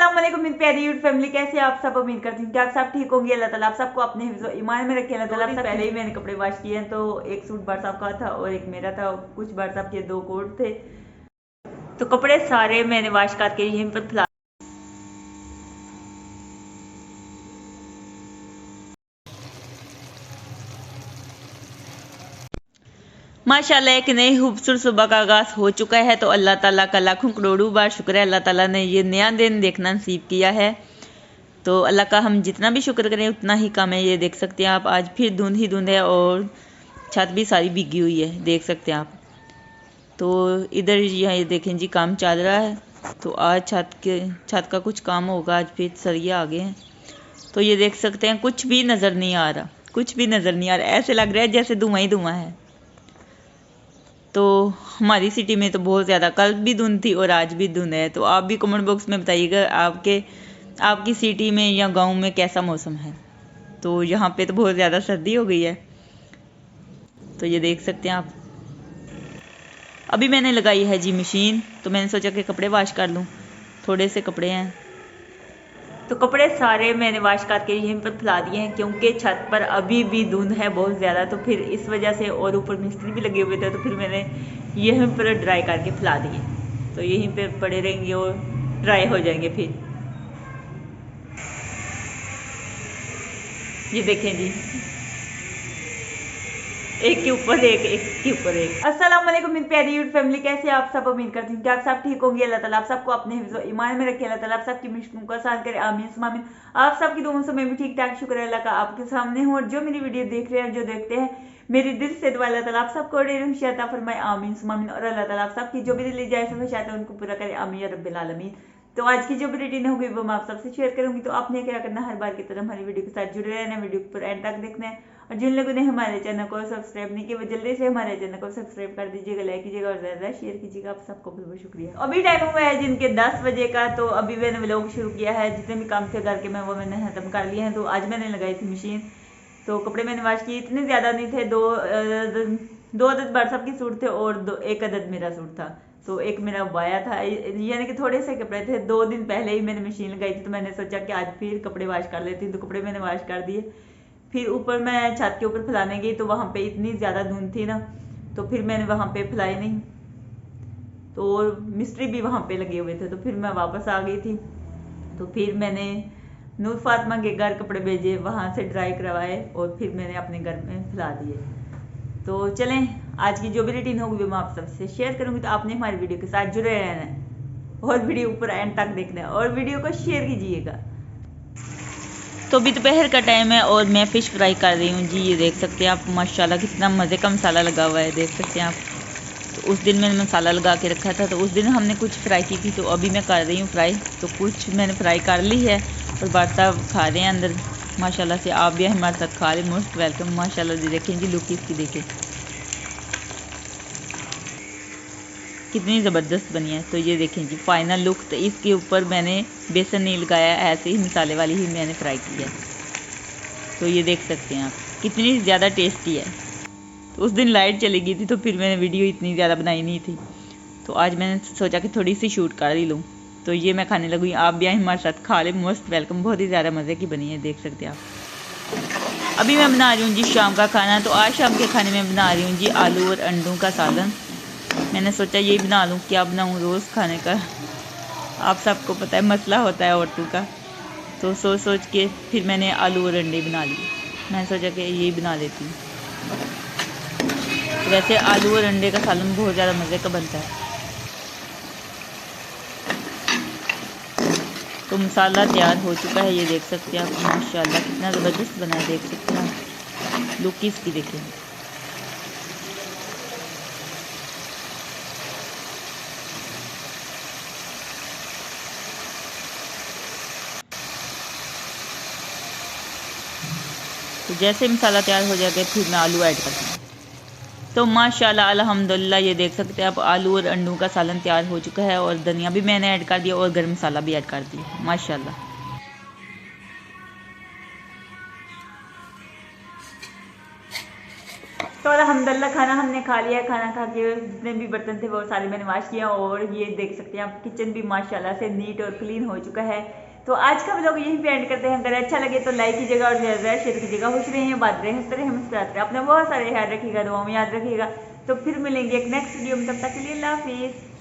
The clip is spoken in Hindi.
अस्सलाम वालेकुम मेरी प्यारी यूट्यूब फैमिली, कैसे आप सब। उम्मीद करती हूँ कि आप सब ठीक होंगे। अल्लाह ताला आप सबको अपने हिफ्ज़ और ईमान में रखे। अल्लाह ताला आप सब पहले ही मैंने कपड़े वॉश किए हैं, तो एक सूट बार साहब का था और एक मेरा था, कुछ बार साहब के दो कोट थे, तो कपड़े सारे मैंने वॉश करके यहीं पर फैला। माशाल्लाह एक नई खूबसूरत सुबह का आगाज़ हो चुका है, तो अल्लाह ताला का लाखों करोड़ों बार शुक्र है। अल्लाह ताला ने ये नया दिन देखना नसीब किया है, तो अल्लाह का हम जितना भी शुक्र करें उतना ही कम है। ये देख सकते हैं आप, आज फिर धुंध ही धुंध है और छत भी सारी भीगी हुई है, देख सकते हैं आप। तो इधर यहाँ ये देखें जी, काम चल रहा है। तो आज छत का कुछ काम होगा, आज फिर सरिया आ गए हैं। तो ये देख सकते हैं, कुछ भी नज़र नहीं आ रहा, कुछ भी नज़र नहीं आ रहा, ऐसे लग रहा है जैसे धुआं ही धुआं है। तो हमारी सिटी में तो बहुत ज़्यादा, कल भी धुंध थी और आज भी धुंध है। तो आप भी कमेंट बॉक्स में बताइएगा आपकी सिटी में या गांव में कैसा मौसम है। तो यहाँ पे तो बहुत ज़्यादा सर्दी हो गई है। तो ये देख सकते हैं आप, अभी मैंने लगाई है जी मशीन, तो मैंने सोचा कि कपड़े वॉश कर लूँ, थोड़े से कपड़े हैं। तो कपड़े सारे मैंने वॉश करके यहीं पर फैला दिए हैं, क्योंकि छत पर अभी भी धुंध है बहुत ज़्यादा, तो फिर इस वजह से, और ऊपर मिस्त्री भी लगे हुए थे, तो फिर मैंने यहीं पर ड्राई करके फैला दिए। तो यहीं पर पड़े रहेंगे और ड्राई हो जाएंगे। फिर ये देखें जी, एक के ऊपर एक, एक के ऊपर एक। अस्सलाम वालेकुम मेरी प्यारी यूट्यूब फैमिली, कैसे आप सब। उम्मीद करती हूँ कि आप सब ठीक होंगे। अल्लाह ताला आप सबको अपने हिफ्ज़ और ईमान में रखे। अल्लाह ताला आप सबकी मुश्किलों को आसान करे, आमीन सुम्मा आमीन। आप सबकी दुआओं से मैं भी ठीक ठाक, शुक्र है अल्लाह का आपके सामने हूँ। और जो मेरी वीडियो देख रहे हैं, जो देखते हैं, मेरी दिल से दुआ, अल्लाह ताला आप सबको अता फरमाए, आमीन सुम्मा आमीन। और अल्लाह ताला आप सबकी जो भी दिल जायज़ ख्वाहिशात है उनको पूरा करे, आमीन या रब्बिल आलमीन। तो आज की जो भी रूटीन होगी वो मैं आप सबसे शेयर करूंगी। तो आपने क्या करना, हर बार की तरह हमारी वीडियो के साथ जुड़े रहना, वीडियो पर एंड तक देखना है। और जिन लोगों ने हमारे चैनल को सब्सक्राइब नहीं किया वो जल्दी से हमारे चैनल को सब्सक्राइब कर दीजिएगा, लाइक कीजिएगा और ज़्यादा शेयर कीजिएगा। आप सबको बहुत बहुत शुक्रिया। अभी टाइम हुआ है जिनके 10 बजे का, तो अभी मैंने व्लॉग शुरू किया है। जितने भी काम थे घर के, मैं वो मैंने खत्म कर लिए हैं। तो आज मैंने लगाई थी मशीन, तो कपड़े मैंने वॉश किए, इतने ज़्यादा नहीं थे, दो अदद व्हाट्सअप के सूट थे और एक अदद मेरा सूट था। तो एक मेरा बाया था, यानी कि थोड़े से कपड़े थे। 2 दिन पहले ही मैंने मशीन लगाई थी, तो मैंने सोचा कि आज फिर कपड़े वॉश कर लेती हूँ। तो कपड़े मैंने वॉश कर दिए। फिर ऊपर मैं छत के ऊपर फैलाने गई, तो वहाँ पे इतनी ज़्यादा धुंध थी ना, तो फिर मैंने वहाँ पे फैलाई नहीं। तो मिस्त्री भी वहाँ पे लगे हुए थे, तो फिर मैं वापस आ गई थी। तो फिर मैंने नूर फातिमा के घर कपड़े भेजे, वहाँ से ड्राई करवाए और फिर मैंने अपने घर में फैला दिए। तो चलें, आज की जो भी रूटीन होगी वो मैं आप सबसे शेयर करूंगी। तो आपने हमारी वीडियो के साथ जुड़े रहना है और वीडियो ऊपर एंड तक देखना है और वीडियो को शेयर कीजिएगा। तो अभी दोपहर का टाइम है और मैं फ़िश फ्राई कर रही हूँ जी। ये देख सकते हैं आप, माशाल्लाह कितना मज़े का मसाला लगा हुआ है, देख सकते हैं आप। तो उस दिन मैंने मसाला लगा के रखा था, तो उस दिन हमने कुछ फ्राई की थी, तो अभी मैं कर रही हूँ फ्राई। तो कुछ मैंने फ्राई कर ली है और बारता खा रहे हैं अंदर माशाल्लाह से। आप भी हमारे साथ खा रहे, मोस्ट वेलकम। माशाल्लाह जी, देखें जी लुक इसकी, देखें कितनी ज़बरदस्त बनी है। तो ये देखें जी फाइनल लुक। तो इसके ऊपर मैंने बेसन नहीं लगाया, ऐसे ही मसाले वाली ही मैंने फ्राई की है। तो ये देख सकते हैं आप, कितनी ज़्यादा टेस्टी है। तो उस दिन लाइट चली गई थी, तो फिर मैंने वीडियो इतनी ज़्यादा बनाई नहीं थी। तो आज मैंने सोचा कि थोड़ी सी शूट कर ही लूँ। तो ये मैं खाने लगी, आप भी आए हमारे साथ खा लें, मोस्ट वेलकम। बहुत ही ज़्यादा मज़े की बनी है, देख सकते हैं आप। अभी मैं बना रही हूँ जी शाम का खाना। तो आज शाम के खाने में बना रही हूँ जी आलू और अंडों का सालन। मैंने सोचा यही बना लूँ, क्या बनाऊँ रोज़ खाने का। आप सबको पता है मसला होता है औरतों का। तो सोच के फिर मैंने आलू और अंडे बना लिए। मैंने सोचा कि यही बना लेती हूँ। वैसे आलू और अंडे का सालन बहुत ज़्यादा मज़े का बनता है। तो मसाला तैयार हो चुका है, ये देख सकते हैं आप। माशाल्लाह कितना ज़बरदस्त बना है, देख सकते हैं आप। लुक इसकी देखें। तो जैसे मसाला तैयार हो जाएगा फिर मैं आलू ऐड करती हूँ। तो माशाल्लाह अल्हम्दुलिल्लाह, ये देख सकते हैं आप, आलू और अंडों का सालन तैयार हो चुका है। और धनिया भी मैंने ऐड कर दिया और गरम मसाला भी ऐड कर दिया माशाल्लाह। तो अल्हम्दुलिल्लाह खाना हमने खा लिया। खाना खा के जितने भी बर्तन थे वो सारे मैंने वॉश किया और ये देख सकते हैं आप किचन भी माशाल्लाह से नीट और क्लीन हो चुका है। तो आज का व्लॉग यहीं पे एंड करते हैं। अगर अच्छा लगे तो लाइक कीजिएगा और ज़्यादा शेयर कीजिएगा। खुश रहिए, बात रहे, हंसते रहे, मुस्कुराते रहे। अपना बहुत सारे ख्याल रखिएगा, दुआ में याद रखिएगा। तो फिर मिलेंगे एक नेक्स्ट वीडियो में, तब तक के लिए अल्लाह हाफिज़।